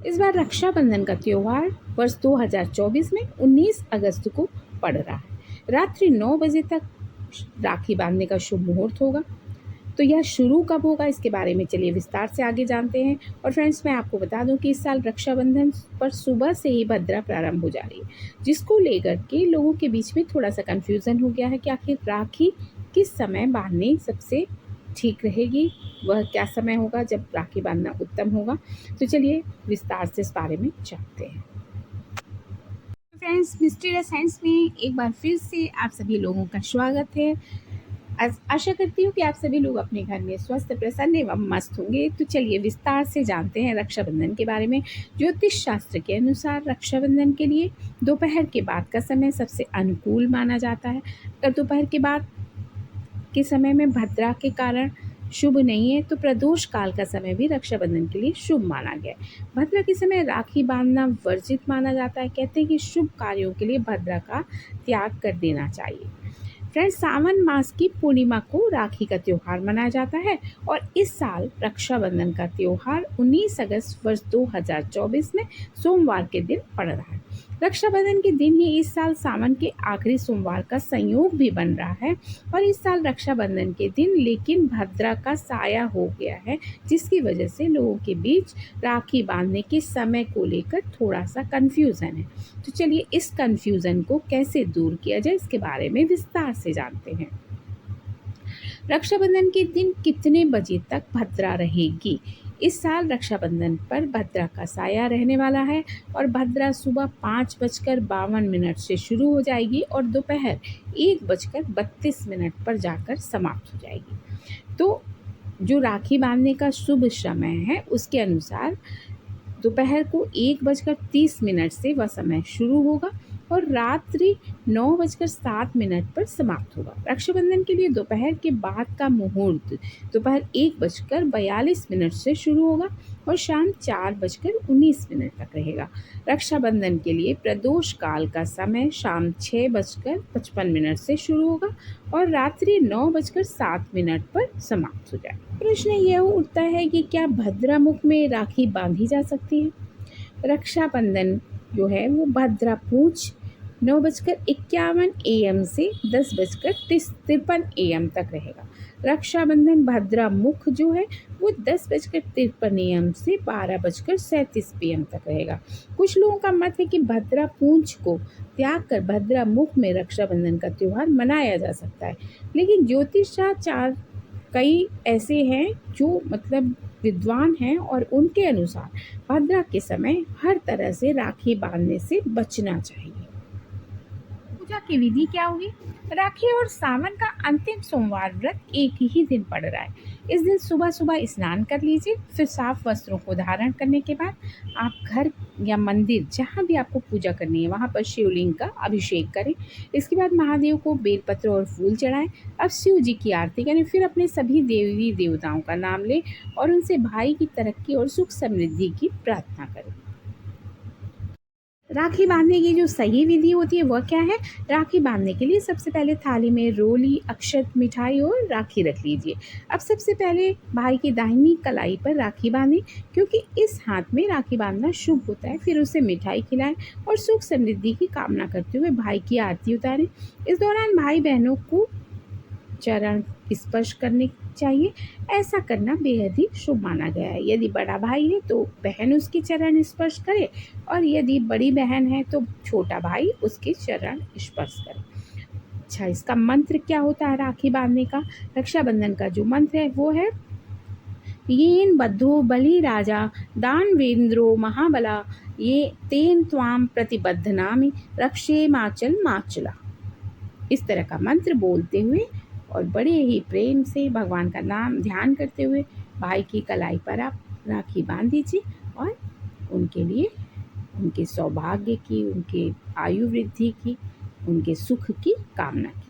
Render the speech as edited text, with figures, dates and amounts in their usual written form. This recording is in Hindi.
इस बार रक्षाबंधन का त्यौहार वर्ष 2024 में 19 अगस्त को पड़ रहा है। रात्रि 9 बजे तक राखी बांधने का शुभ मुहूर्त होगा। तो यह शुरू कब होगा, इसके बारे में चलिए विस्तार से आगे जानते हैं। और फ्रेंड्स, मैं आपको बता दूं कि इस साल रक्षाबंधन पर सुबह से ही भद्रा प्रारंभ हो जा रही है, जिसको लेकर के लोगों के बीच में थोड़ा सा कन्फ्यूज़न हो गया है कि आखिर राखी किस समय बांधनी सबसे ठीक रहेगी, वह क्या समय होगा जब राखी बांधना उत्तम होगा। तो चलिए विस्तार से इस बारे में जानते हैं। फ्रेंड्स, मिस्टीरियस साइंस में एक बार फिर से आप सभी लोगों का स्वागत है। आशा करती हूँ कि आप सभी लोग अपने घर में स्वस्थ, प्रसन्न एवं मस्त होंगे। तो चलिए विस्तार से जानते हैं रक्षाबंधन के बारे में। ज्योतिष शास्त्र के अनुसार रक्षाबंधन के लिए दोपहर के बाद का समय सबसे अनुकूल माना जाता है। अगर दोपहर के बाद के समय में भद्रा के कारण शुभ नहीं है तो प्रदोष काल का समय भी रक्षाबंधन के लिए शुभ माना गया है। भद्रा के समय राखी बांधना वर्जित माना जाता है। कहते हैं कि शुभ कार्यों के लिए भद्रा का त्याग कर देना चाहिए। फ्रेंड्स, सावन मास की पूर्णिमा को राखी का त्यौहार मनाया जाता है और इस साल रक्षाबंधन का त्यौहार 19 अगस्त वर्ष 2024 में सोमवार के दिन पड़ रहा है। रक्षाबंधन के दिन ही इस साल सावन के आखिरी सोमवार का संयोग भी बन रहा है और इस साल रक्षाबंधन के दिन लेकिन भद्रा का साया हो गया है, जिसकी वजह से लोगों के बीच राखी बांधने के समय को लेकर थोड़ा सा कन्फ्यूज़न है। तो चलिए इस कन्फ्यूज़न को कैसे दूर किया जाए, इसके बारे में विस्तार से जानते हैं। रक्षाबंधन के दिन कितने बजे तक भद्रा रहेगी? इस साल रक्षाबंधन पर भद्रा का साया रहने वाला है और भद्रा सुबह 5:52 से शुरू हो जाएगी और दोपहर 1:32 पर जाकर समाप्त हो जाएगी। तो जो राखी बांधने का शुभ समय है उसके अनुसार दोपहर को 1:30 से वह समय शुरू होगा और रात्रि 9:07 पर समाप्त होगा। रक्षाबंधन के लिए दोपहर के बाद का मुहूर्त दोपहर 1:42 से शुरू होगा और शाम 4:19 तक रहेगा। रक्षाबंधन के लिए प्रदोष काल का समय शाम 6:55 से शुरू होगा और रात्रि 9:07 पर समाप्त हो जाएगा। प्रश्न यह उठता है कि क्या भद्रा मुख में राखी बांधी जा सकती है? रक्षाबंधन जो है वो भद्रा पूंछ 9:51 AM से 10:53 AM तक रहेगा। रक्षाबंधन भद्रा मुख जो है वो 10:53 AM से 12:37 PM तक रहेगा। कुछ लोगों का मत है कि भद्रा पूंछ को त्याग कर भद्रा मुख में रक्षाबंधन का त्यौहार मनाया जा सकता है, लेकिन ज्योतिषाचार्य कई ऐसे हैं जो विद्वान हैं और उनके अनुसार भद्रा के समय हर तरह से राखी बांधने से बचना चाहिए। पूजा की विधि क्या होगी? राखी और सावन का अंतिम सोमवार व्रत एक ही दिन पड़ रहा है। इस दिन सुबह सुबह स्नान कर लीजिए, फिर साफ वस्त्रों को धारण करने के बाद आप घर या मंदिर जहाँ भी आपको पूजा करनी है वहाँ पर शिवलिंग का अभिषेक करें। इसके बाद महादेव को बेलपत्र और फूल चढ़ाएं। अब शिव जी की आरती करें, फिर अपने सभी देवी देवताओं का नाम लें और उनसे भाई की तरक्की और सुख समृद्धि की प्रार्थना करें। राखी बांधने की जो सही विधि होती है वह क्या है? राखी बांधने के लिए सबसे पहले थाली में रोली, अक्षत, मिठाई और राखी रख लीजिए। अब सबसे पहले भाई की दाहिनी कलाई पर राखी बांधें, क्योंकि इस हाथ में राखी बांधना शुभ होता है। फिर उसे मिठाई खिलाएं और सुख समृद्धि की कामना करते हुए भाई की आरती उतारें। इस दौरान भाई बहनों को चरण स्पर्श करने चाहिए। ऐसा करना बेहद ही शुभ माना गया है। यदि बड़ा भाई है तो बहन उसके चरण स्पर्श करे और यदि बड़ी बहन है तो छोटा भाई उसके चरण स्पर्श करे। अच्छा, इसका मंत्र क्या होता है राखी बांधने का? रक्षाबंधन का जो मंत्र है वो है येन बद्धो बलि राजा दानवेंद्रो महाबला ये तेन त्वाम प्रतिबद्धनामि रक्षे माचल माचला। इस तरह का मंत्र बोलते हुए और बड़े ही प्रेम से भगवान का नाम ध्यान करते हुए भाई की कलाई पर आप राखी बांध दीजिए और उनके लिए उनके सौभाग्य की, उनके आयु वृद्धि की, उनके सुख की कामना की।